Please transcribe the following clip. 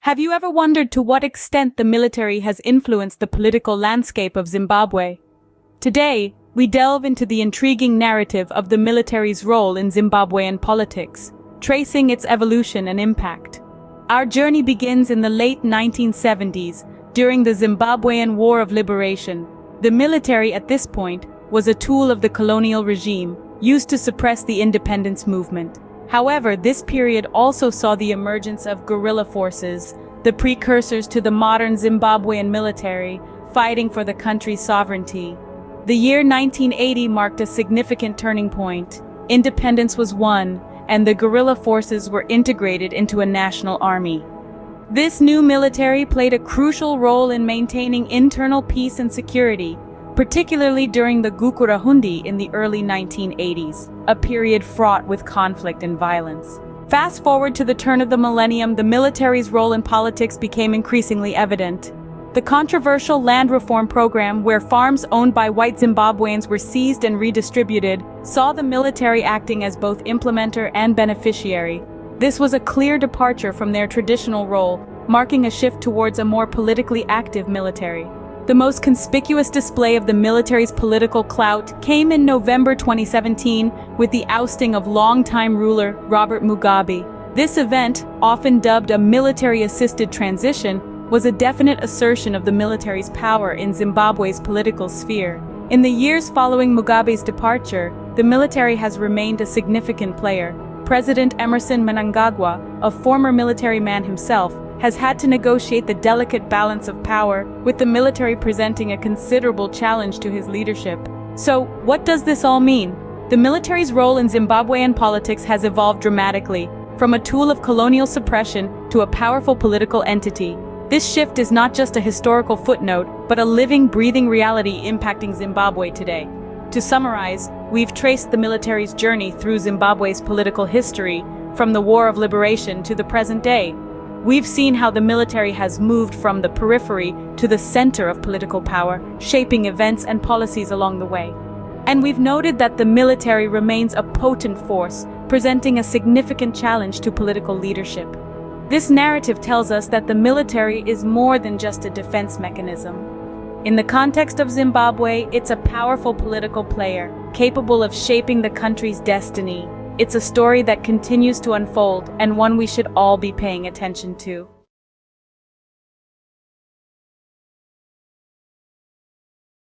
Have you ever wondered to what extent the military has influenced the political landscape of Zimbabwe? Today, we delve into the intriguing narrative of the military's role in Zimbabwean politics, tracing its evolution and impact. Our journey begins in the late 1970s, during the Zimbabwean War of Liberation. The military at this point was a tool of the colonial regime, used to suppress the independence movement. However, this period also saw the emergence of guerrilla forces, the precursors to the modern Zimbabwean military, fighting for the country's sovereignty. The year 1980 marked a significant turning point. Independence was won, and the guerrilla forces were integrated into a national army. This new military played a crucial role in maintaining internal peace and security, particularly during the Gukurahundi in the early 1980s, a period fraught with conflict and violence. Fast forward to the turn of the millennium, the military's role in politics became increasingly evident. The controversial land reform program, where farms owned by white Zimbabweans were seized and redistributed, saw the military acting as both implementer and beneficiary. This was a clear departure from their traditional role, marking a shift towards a more politically active military. The most conspicuous display of the military's political clout came in November 2017 with the ousting of longtime ruler Robert Mugabe. This event, often dubbed a military-assisted transition, was a definite assertion of the military's power in Zimbabwe's political sphere. In the years following Mugabe's departure, the military has remained a significant player. President Mnangagwa, a former military man himself, has had to negotiate the delicate balance of power, with the military presenting a considerable challenge to his leadership. So, what does this all mean? The military's role in Zimbabwean politics has evolved dramatically, from a tool of colonial suppression to a powerful political entity. This shift is not just a historical footnote, but a living, breathing reality impacting Zimbabwe today. To summarize, we've traced the military's journey through Zimbabwe's political history, from the War of Liberation to the present day. We've seen how the military has moved from the periphery to the center of political power, shaping events and policies along the way. And we've noted that the military remains a potent force, presenting a significant challenge to political leadership. This narrative tells us that the military is more than just a defense mechanism. In the context of Zimbabwe, it's a powerful political player, capable of shaping the country's destiny. It's a story that continues to unfold, and one we should all be paying attention to.